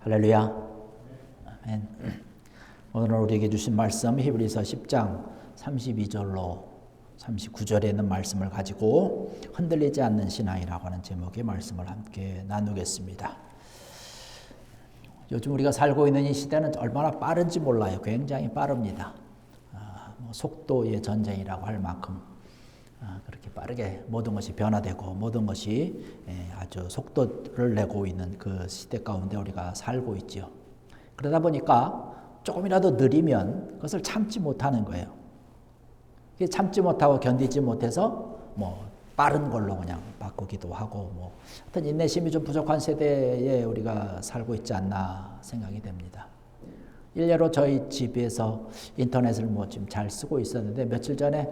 할렐루야. 아멘. 오늘 우리에게 주신 말씀 히브리서 10장 32절로 39절에 있는 말씀을 가지고 흔들리지 않는 신앙이라고 하는 제목의 말씀을 함께 나누겠습니다. 요즘 우리가 살고 있는 이 시대는 얼마나 빠른지 몰라요. 굉장히 빠릅니다. 속도의 전쟁이라고 할 만큼 그렇게 빠르게 모든 것이 변화되고 모든 것이 아주 속도를 내고 있는 그 시대 가운데 우리가 살고 있죠. 그러다 보니까 조금이라도 느리면 그것을 참지 못하는 거예요. 참지 못하고 견디지 못해서 빠른 걸로 그냥 바꾸기도 하고 하여튼 인내심이 좀 부족한 세대에 우리가 살고 있지 않나 생각이 됩니다. 일례로 저희 집에서 인터넷을 좀 잘 쓰고 있었는데 며칠 전에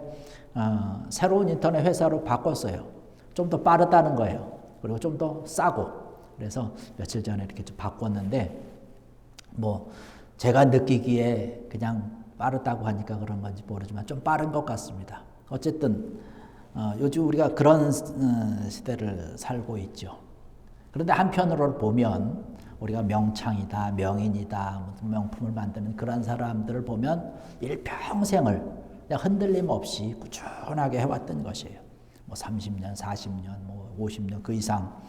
새로운 인터넷 회사로 바꿨어요. 좀 더 빠르다는 거예요. 그리고 좀 더 싸고. 그래서 며칠 전에 이렇게 좀 바꿨는데 제가 느끼기에 그냥 빠르다고 하니까 그런 건지 모르지만 좀 빠른 것 같습니다. 어쨌든 요즘 우리가 그런 시대를 살고 있죠. 그런데 한편으로 보면 우리가 명창이다, 명인이다, 명품을 만드는 그런 사람들을 보면 일평생을 그냥 흔들림 없이 꾸준하게 해왔던 것이에요. 30년, 40년, 50년 그 이상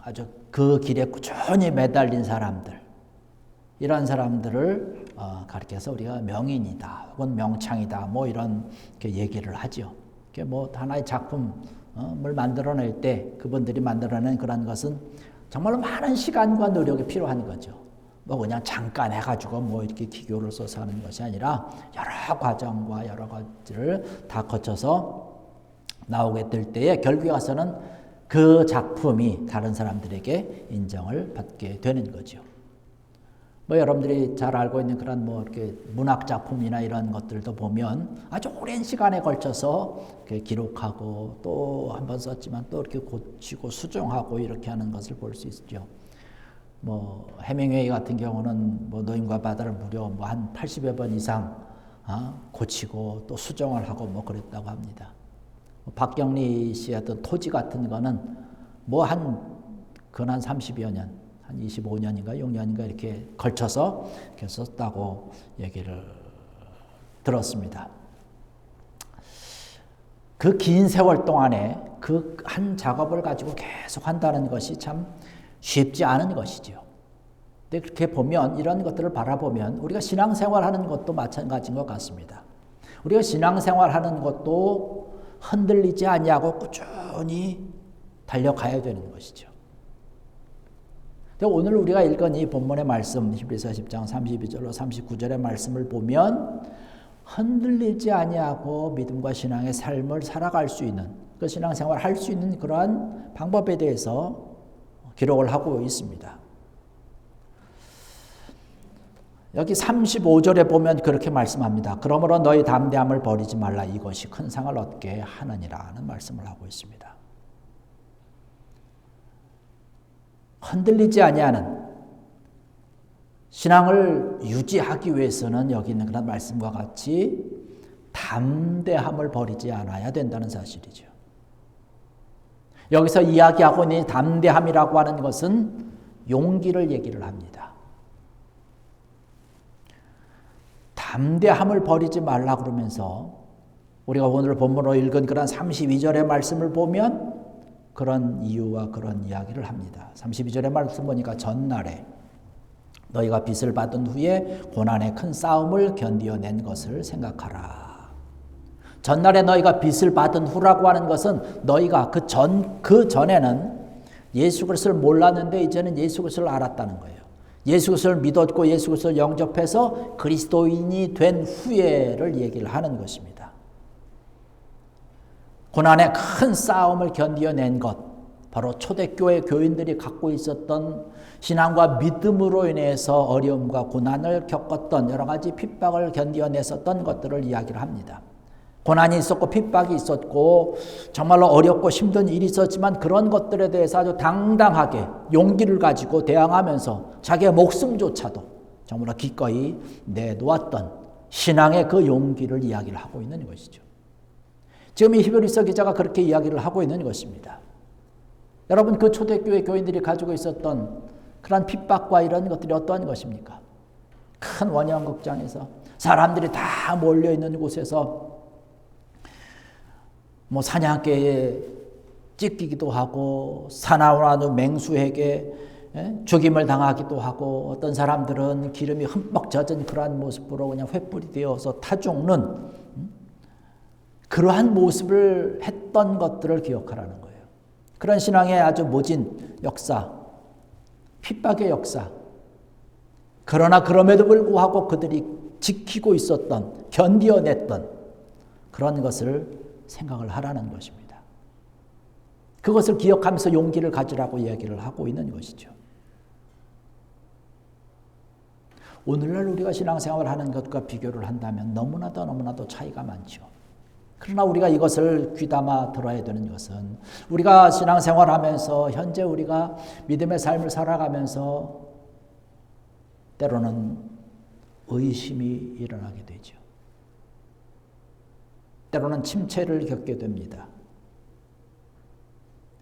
아주 그 길에 꾸준히 매달린 사람들, 이런 사람들을 가리켜서 우리가 명인이다, 혹은 명창이다, 이런 얘기를 하죠. 하나의 작품을 만들어낼 때 그분들이 만들어낸 그런 것은 정말로 많은 시간과 노력이 필요한 거죠. 그냥 잠깐 해가지고 이렇게 기교를 써서 하는 것이 아니라 여러 과정과 여러 가지를 다 거쳐서 나오게 될 때에 결국에 가서는 그 작품이 다른 사람들에게 인정을 받게 되는 거죠. 여러분들이 잘 알고 있는 그런 이렇게 문학 작품이나 이런 것들도 보면 아주 오랜 시간에 걸쳐서 기록하고 또 한 번 썼지만 또 이렇게 고치고 수정하고 이렇게 하는 것을 볼 수 있죠. 해밍웨이 같은 경우는 노인과 바다를 무려 한 80여 번 이상 고치고 또 수정을 하고 그랬다고 합니다. 박경리 씨의 어떤 토지 같은 거는 근 한 30여 년, 한 25년인가 6년인가 이렇게 걸쳐서 이렇게 썼다고 얘기를 들었습니다. 그 긴 세월 동안에 그 한 작업을 가지고 계속 한다는 것이 참 쉽지 않은 것이죠. 근데 그렇게 보면, 이런 것들을 바라보면 우리가 신앙생활 하는 것도 마찬가지인 것 같습니다. 우리가 신앙생활 하는 것도 흔들리지 아니하고 꾸준히 달려가야 되는 것이죠. 오늘 우리가 읽은 이 본문의 말씀, 히브리서 10장 32절로 39절의 말씀을 보면 흔들리지 아니하고 믿음과 신앙의 삶을 살아갈 수 있는, 그 신앙생활을 할 수 있는 그러한 방법에 대해서 기록을 하고 있습니다. 여기 35절에 보면 그렇게 말씀합니다. 그러므로 너희 담대함을 버리지 말라, 이것이 큰 상을 얻게 하느니라는 말씀을 하고 있습니다. 흔들리지 아니하는 신앙을 유지하기 위해서는 여기 있는 그런 말씀과 같이 담대함을 버리지 않아야 된다는 사실이죠. 여기서 이야기하고 있는 담대함이라고 하는 것은 용기를 얘기를 합니다. 담대함을 버리지 말라 그러면서 우리가 오늘 본문으로 읽은 그런 32절의 말씀을 보면 그런 이유와 그런 이야기를 합니다. 32절의 말씀 보니까 전날에 너희가 빚을 받은 후에 고난의 큰 싸움을 견디어낸 것을 생각하라. 전날에 너희가 빚을 받은 후라고 하는 것은 너희가 그 전에는 예수 그리스도를 몰랐는데 이제는 예수 그리스도를 알았다는 거예요. 예수 그리스도를 믿었고 예수 그리스도를 영접해서 그리스도인이 된 후에를 얘기를 하는 것입니다. 고난의 큰 싸움을 견디어낸 것, 바로 초대교회 교인들이 갖고 있었던 신앙과 믿음으로 인해서 어려움과 고난을 겪었던 여러 가지 핍박을 견디어냈었던 것들을 이야기를 합니다. 고난이 있었고 핍박이 있었고 정말로 어렵고 힘든 일이 있었지만 그런 것들에 대해서 아주 당당하게 용기를 가지고 대항하면서 자기의 목숨조차도 정말로 기꺼이 내놓았던 신앙의 그 용기를 이야기를 하고 있는 것이죠. 지금 이 히브리서 기자가 그렇게 이야기를 하고 있는 것입니다. 여러분, 그 초대교회 교인들이 가지고 있었던 그런 핍박과 이런 것들이 어떠한 것입니까? 큰 원형극장에서 사람들이 다 몰려있는 곳에서 뭐 사냥개에 찢기기도 하고 사나운 맹수에게 죽임을 당하기도 하고 어떤 사람들은 기름이 흠뻑 젖은 그러한 모습으로 그냥 횃불이 되어서 타 죽는 그러한 모습을 했던 것들을 기억하라는 거예요. 그런 신앙의 아주 모진 역사, 핍박의 역사. 그러나 그럼에도 불구하고 그들이 지키고 있었던, 견디어냈던 그런 것을 생각을 하라는 것입니다. 그것을 기억하면서 용기를 가지라고 이야기를 하고 있는 것이죠. 오늘날 우리가 신앙생활을 하는 것과 비교를 한다면 너무나도 차이가 많죠. 그러나 우리가 이것을 귀담아 들어야 되는 것은 우리가 신앙생활을 하면서 현재 우리가 믿음의 삶을 살아가면서 때로는 의심이 일어나게 되죠. 때로는 침체를 겪게 됩니다.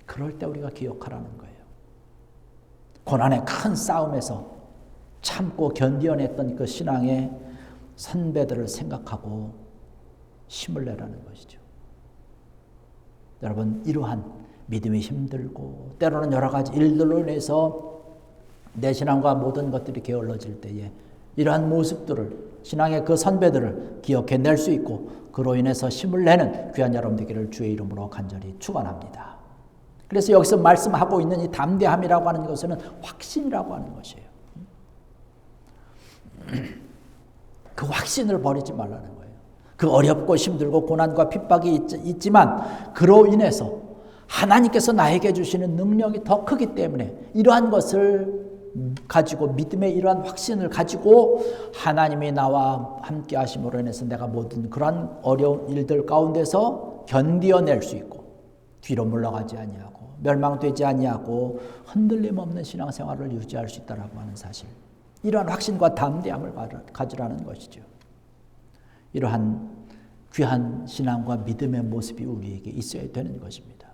그럴 때 우리가 기억하라는 거예요. 고난의 큰 싸움에서 참고 견뎌냈던 그 신앙의 선배들을 생각하고 힘을 내라는 것이죠. 여러분, 이러한 믿음이 힘들고 때로는 여러 가지 일들로 인해서 내 신앙과 모든 것들이 게을러질 때에 이러한 모습들을, 신앙의 그 선배들을 기억해낼 수 있고 그로 인해서 힘을 내는 귀한 여러분 되기를 주의 이름으로 간절히 축원합니다. 그래서 여기서 말씀하고 있는 이 담대함이라고 하는 것은 확신이라고 하는 것이에요. 그 확신을 버리지 말라는 거예요. 그 어렵고 힘들고 고난과 핍박이 있지만 그로 인해서 하나님께서 나에게 주시는 능력이 더 크기 때문에 이러한 것을 가지고 믿음의 이러한 확신을 가지고 하나님이 나와 함께 하심으로 인해서 내가 모든 그러한 어려운 일들 가운데서 견디어낼 수 있고 뒤로 물러가지 아니하고 멸망되지 아니하고 흔들림 없는 신앙생활을 유지할 수 있다라고 하는 사실, 이러한 확신과 담대함을 가지라는 것이죠. 이러한 귀한 신앙과 믿음의 모습이 우리에게 있어야 되는 것입니다.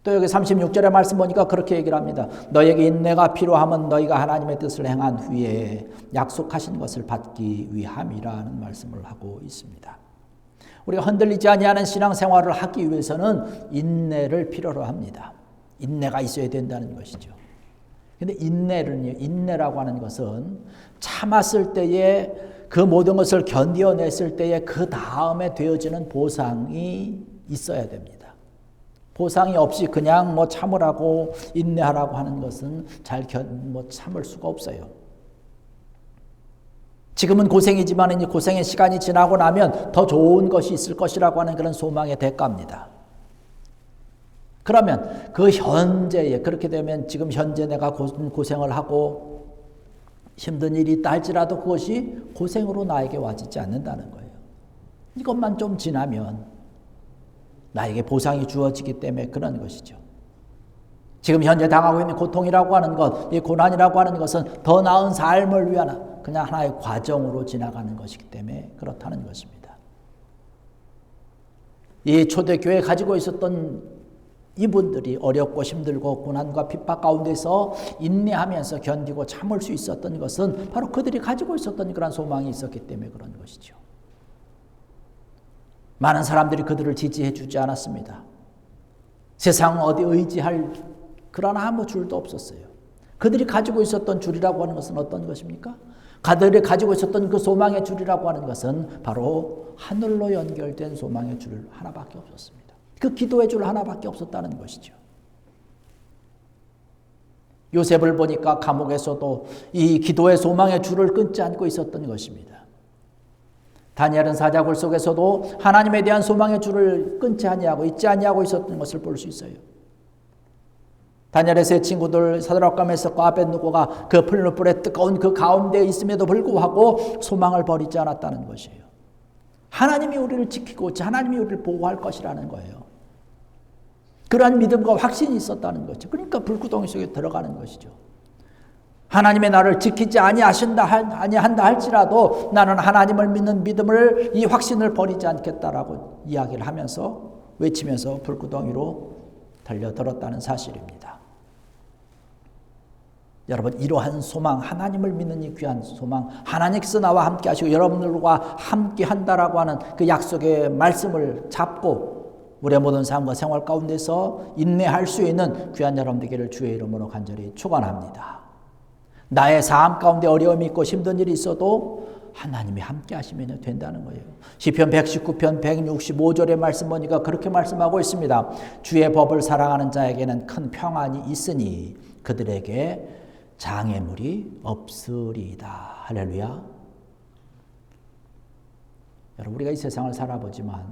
또 여기 36절의 말씀 보니까 그렇게 얘기를 합니다. 너에게 인내가 필요하면 너희가 하나님의 뜻을 행한 후에 약속하신 것을 받기 위함이라는 말씀을 하고 있습니다. 우리가 흔들리지 아니하는 신앙생활을 하기 위해서는 인내를 필요로 합니다. 인내가 있어야 된다는 것이죠. 근데 인내라고 하는 것은 참았을 때에 그 모든 것을 견뎌냈을 때에 그 다음에 되어지는 보상이 있어야 됩니다. 보상이 없이 그냥 참으라고 인내하라고 하는 것은 참을 수가 없어요. 지금은 고생이지만 이 고생의 시간이 지나고 나면 더 좋은 것이 있을 것이라고 하는 그런 소망의 대가입니다. 그러면 그 현재에 그렇게 되면 지금 현재 내가 고생을 하고 힘든 일이 있다 할지라도 그것이 고생으로 나에게 와지지 않는다는 거예요. 이것만 좀 지나면 나에게 보상이 주어지기 때문에 그런 것이죠. 지금 현재 당하고 있는 고통이라고 하는 것, 이 고난이라고 하는 것은 더 나은 삶을 위한 그냥 하나의 과정으로 지나가는 것이기 때문에 그렇다는 것입니다. 이 초대교회에 가지고 있었던 이분들이 어렵고 힘들고 고난과 핍박 가운데서 인내하면서 견디고 참을 수 있었던 것은 바로 그들이 가지고 있었던 그런 소망이 있었기 때문에 그런 것이죠. 많은 사람들이 그들을 지지해 주지 않았습니다. 세상 어디 의지할 그런 아무 줄도 없었어요. 그들이 가지고 있었던 줄이라고 하는 것은 어떤 것입니까? 그들이 가지고 있었던 그 소망의 줄이라고 하는 것은 바로 하늘로 연결된 소망의 줄 하나밖에 없었습니다. 그 기도의 줄 하나밖에 없었다는 것이죠. 요셉을 보니까 감옥에서도 이 기도의 소망의 줄을 끊지 않고 있었던 것입니다. 다니엘은 사자굴 속에서도 하나님에 대한 소망의 줄을 끊지 아니하고 잊지 아니하고 있었던 것을 볼 수 있어요. 다니엘의 세 친구들 사드락과 메삭과 아벳느고가 그 풀무불의 뜨거운 그 가운데에 있음에도 불구하고 소망을 버리지 않았다는 것이에요. 하나님이 우리를 지키고 하나님이 우리를 보호할 것이라는 거예요. 그러한 믿음과 확신이 있었다는 거죠. 그러니까 불구덩이 속에 들어가는 것이죠. 하나님의 나를 지키지 아니한다 할지라도 나는 하나님을 믿는 믿음을, 이 확신을 버리지 않겠다라고 이야기를 하면서 외치면서 불구덩이로 달려들었다는 사실입니다. 여러분, 이러한 소망, 하나님을 믿는 이 귀한 소망, 하나님께서 나와 함께 하시고 여러분들과 함께 한다라고 하는 그 약속의 말씀을 잡고 우리의 모든 삶과 생활 가운데서 인내할 수 있는 귀한 여러분들에게 주의 이름으로 간절히 축원합니다. 나의 삶 가운데 어려움이 있고 힘든 일이 있어도 하나님이 함께 하시면 된다는 거예요. 시편 119편 165절의 말씀 보니까 그렇게 말씀하고 있습니다. 주의 법을 사랑하는 자에게는 큰 평안이 있으니 그들에게 장애물이 없으리이다. 할렐루야. 여러분, 우리가 이 세상을 살아보지만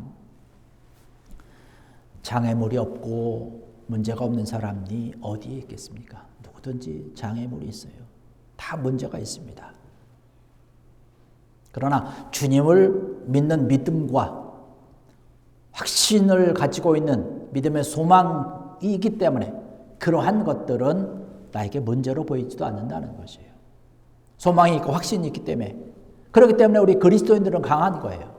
장애물이 없고 문제가 없는 사람이 어디에 있겠습니까? 누구든지 장애물이 있어요. 다 문제가 있습니다. 그러나 주님을 믿는 믿음과 확신을 가지고 있는 믿음의 소망이 있기 때문에 그러한 것들은 나에게 문제로 보이지도 않는다는 것이에요. 소망이 있고 확신이 있기 때문에. 그렇기 때문에 우리 그리스도인들은 강한 거예요.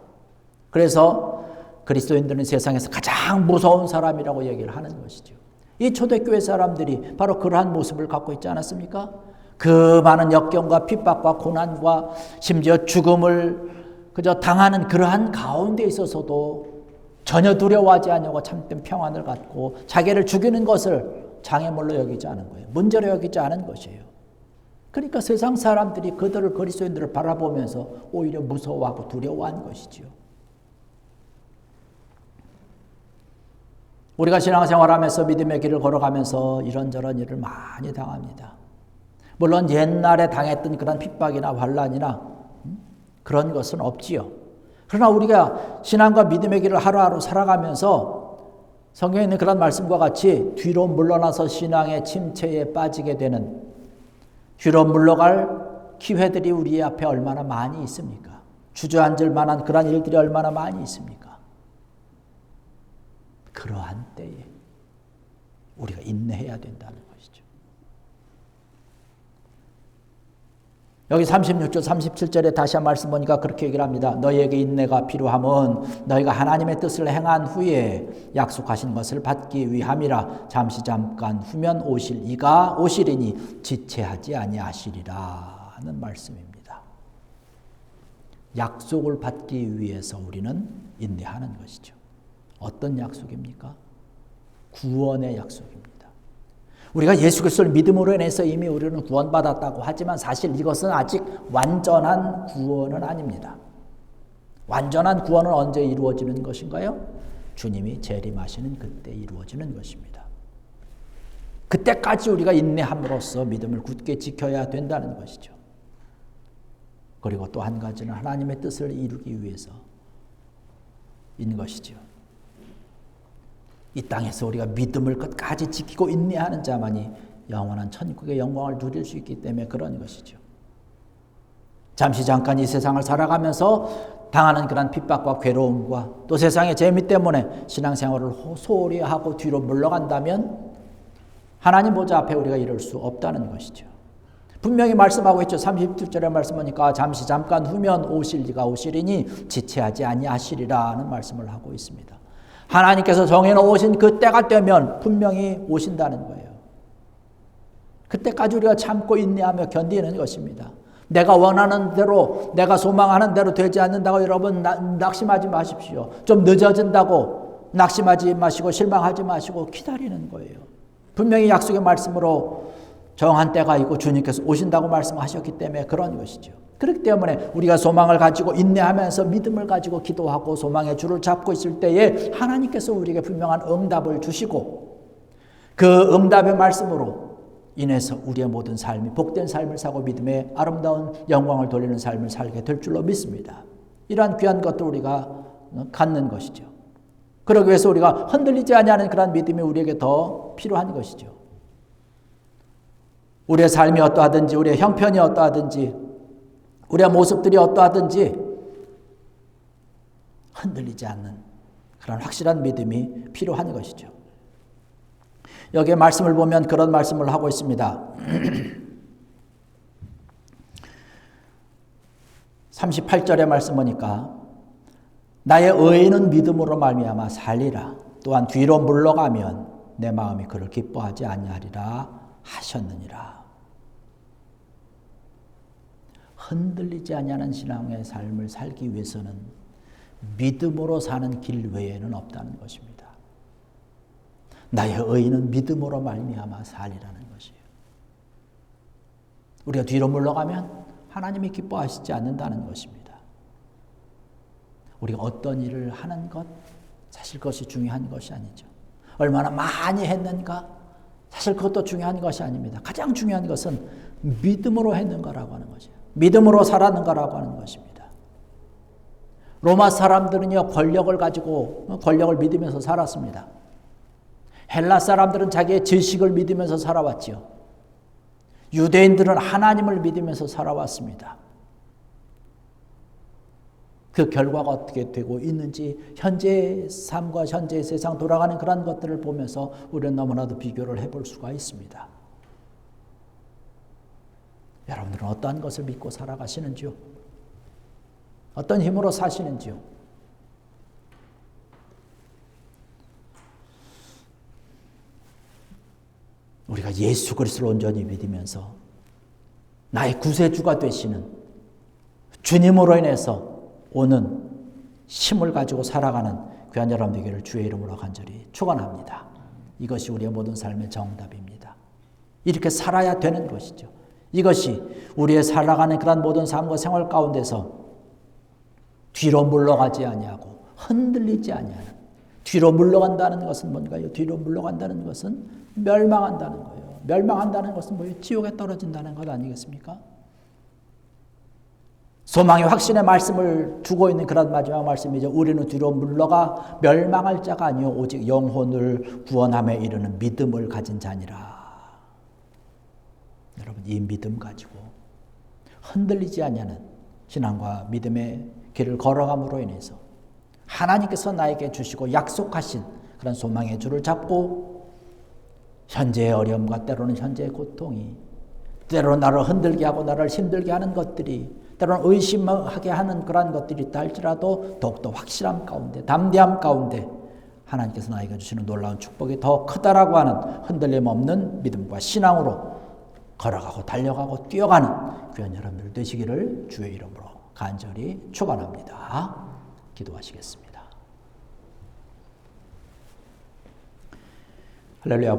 그래서 그리스도인들은 세상에서 가장 무서운 사람이라고 얘기를 하는 것이죠. 이 초대교회 사람들이 바로 그러한 모습을 갖고 있지 않았습니까? 그 많은 역경과 핍박과 고난과 심지어 죽음을 그저 당하는 그러한 가운데 있어서도 전혀 두려워하지 않냐고 참된 평안을 갖고 자기를 죽이는 것을 장애물로 여기지 않은 거예요. 문제로 여기지 않은 것이에요. 그러니까 세상 사람들이 그들을 그리스도인들을 바라보면서 오히려 무서워하고 두려워한 것이지요. 우리가 신앙생활하면서 믿음의 길을 걸어가면서 이런저런 일을 많이 당합니다. 물론 옛날에 당했던 그런 핍박이나 환난이나 그런 것은 없지요. 그러나 우리가 신앙과 믿음의 길을 하루하루 살아가면서 성경에 있는 그런 말씀과 같이 뒤로 물러나서 신앙의 침체에 빠지게 되는, 뒤로 물러갈 기회들이 우리 앞에 얼마나 많이 있습니까? 주저앉을 만한 그런 일들이 얼마나 많이 있습니까? 그러한 때에 우리가 인내해야 된다는 것이죠. 여기 36절 37절에 다시 한 말씀 보니까 그렇게 얘기를 합니다. 너희에게 인내가 필요함은 너희가 하나님의 뜻을 행한 후에 약속하신 것을 받기 위함이라. 잠깐 후면 오실 이가 오시리니 지체하지 아니하시리라 하는 말씀입니다. 약속을 받기 위해서 우리는 인내하는 것이죠. 어떤 약속입니까? 구원의 약속입니다. 우리가 예수 그리스도를 믿음으로 인해서 이미 우리는 구원받았다고 하지만 사실 이것은 아직 완전한 구원은 아닙니다. 완전한 구원은 언제 이루어지는 것인가요? 주님이 재림하시는 그때 이루어지는 것입니다. 그때까지 우리가 인내함으로써 믿음을 굳게 지켜야 된다는 것이죠. 그리고 또 한 가지는 하나님의 뜻을 이루기 위해서인 것이죠. 이 땅에서 우리가 믿음을 끝까지 지키고 인내하는 자만이 영원한 천국의 영광을 누릴 수 있기 때문에 그런 것이죠. 잠깐 이 세상을 살아가면서 당하는 그런 핍박과 괴로움과 또 세상의 재미 때문에 신앙생활을 소홀히 하고 뒤로 물러간다면 하나님 보좌 앞에 우리가 이룰 수 없다는 것이죠. 분명히 말씀하고 있죠. 37절의 말씀 보니까 잠깐 후면 오실 이가 오시리니 지체하지 아니하시리라는 말씀을 하고 있습니다. 하나님께서 정해놓으신 그 때가 되면 분명히 오신다는 거예요. 그때까지 우리가 참고 인내하며 견디는 것입니다. 내가 원하는 대로, 내가 소망하는 대로 되지 않는다고 여러분 낙심하지 마십시오. 좀 늦어진다고 낙심하지 마시고 실망하지 마시고 기다리는 거예요. 분명히 약속의 말씀으로 정한 때가 있고 주님께서 오신다고 말씀하셨기 때문에 그런 것이죠. 그렇기 때문에 우리가 소망을 가지고 인내하면서 믿음을 가지고 기도하고 소망의 줄을 잡고 있을 때에 하나님께서 우리에게 분명한 응답을 주시고 그 응답의 말씀으로 인해서 우리의 모든 삶이 복된 삶을 사고 믿음의 아름다운 영광을 돌리는 삶을 살게 될 줄로 믿습니다. 이러한 귀한 것도 우리가 갖는 것이죠. 그러기 위해서 우리가 흔들리지 아니하는 그런 믿음이 우리에게 더 필요한 것이죠. 우리의 삶이 어떠하든지 우리의 형편이 어떠하든지 우리의 모습들이 어떠하든지 흔들리지 않는 그런 확실한 믿음이 필요한 것이죠. 여기에 말씀을 보면 그런 말씀을 하고 있습니다. 38절의 말씀 보니까 나의 의인은 믿음으로 말미암아 살리라. 또한 뒤로 물러가면 내 마음이 그를 기뻐하지 아니하리라 하셨느니라. 흔들리지 아니하는 신앙의 삶을 살기 위해서는 믿음으로 사는 길 외에는 없다는 것입니다. 나의 의인은 믿음으로 말미암아 살리라는 것이에요. 우리가 뒤로 물러가면 하나님이 기뻐하시지 않는다는 것입니다. 우리가 어떤 일을 하는 것, 사실 그것이 중요한 것이 아니죠. 얼마나 많이 했는가, 사실 그것도 중요한 것이 아닙니다. 가장 중요한 것은 믿음으로 했는가라고 하는 거죠. 믿음으로 살았는가라고 하는 것입니다. 로마 사람들은요, 권력을 가지고 권력을 믿으면서 살았습니다. 헬라 사람들은 자기의 지식을 믿으면서 살아왔지요. 유대인들은 하나님을 믿으면서 살아왔습니다. 그 결과가 어떻게 되고 있는지 현재의 삶과 현재의 세상 돌아가는 그런 것들을 보면서 우리는 너무나도 비교를 해볼 수가 있습니다. 여러분들은 어떠한 것을 믿고 살아가시는지요? 어떤 힘으로 사시는지요? 우리가 예수 그리스도를 온전히 믿으면서 나의 구세주가 되시는 주님으로 인해서 오는 힘을 가지고 살아가는 귀한 여러분 되기를 주의 이름으로 간절히 축원합니다. 이것이 우리의 모든 삶의 정답입니다. 이렇게 살아야 되는 것이죠. 이것이 우리의 살아가는 그런 모든 삶과 생활 가운데서 뒤로 물러가지 아니하고 흔들리지 아니하는, 뒤로 물러간다는 것은 뭔가요? 뒤로 물러간다는 것은 멸망한다는 거예요. 멸망한다는 것은 뭐예요? 지옥에 떨어진다는 것 아니겠습니까? 소망의 확신의 말씀을 두고 있는 그런 마지막 말씀이죠. 우리는 뒤로 물러가 멸망할 자가 아니요 오직 영혼을 구원함에 이르는 믿음을 가진 자니라. 여러분, 이 믿음 가지고 흔들리지 아니하는 신앙과 믿음의 길을 걸어감으로 인해서 하나님께서 나에게 주시고 약속하신 그런 소망의 줄을 잡고 현재의 어려움과 때로는 현재의 고통이, 때로는 나를 흔들게 하고 나를 힘들게 하는 것들이, 때로는 의심하게 하는 그러한 것들이 있다 할지라도 더욱더 확실함 가운데, 담대함 가운데 하나님께서 나에게 주시는 놀라운 축복이 더 크다라고 하는 흔들림 없는 믿음과 신앙으로 걸어가고 달려가고 뛰어가는 귀한 여러분들 되시기를 주의 이름으로 간절히 축원합니다. 기도하시겠습니다. 할렐루야.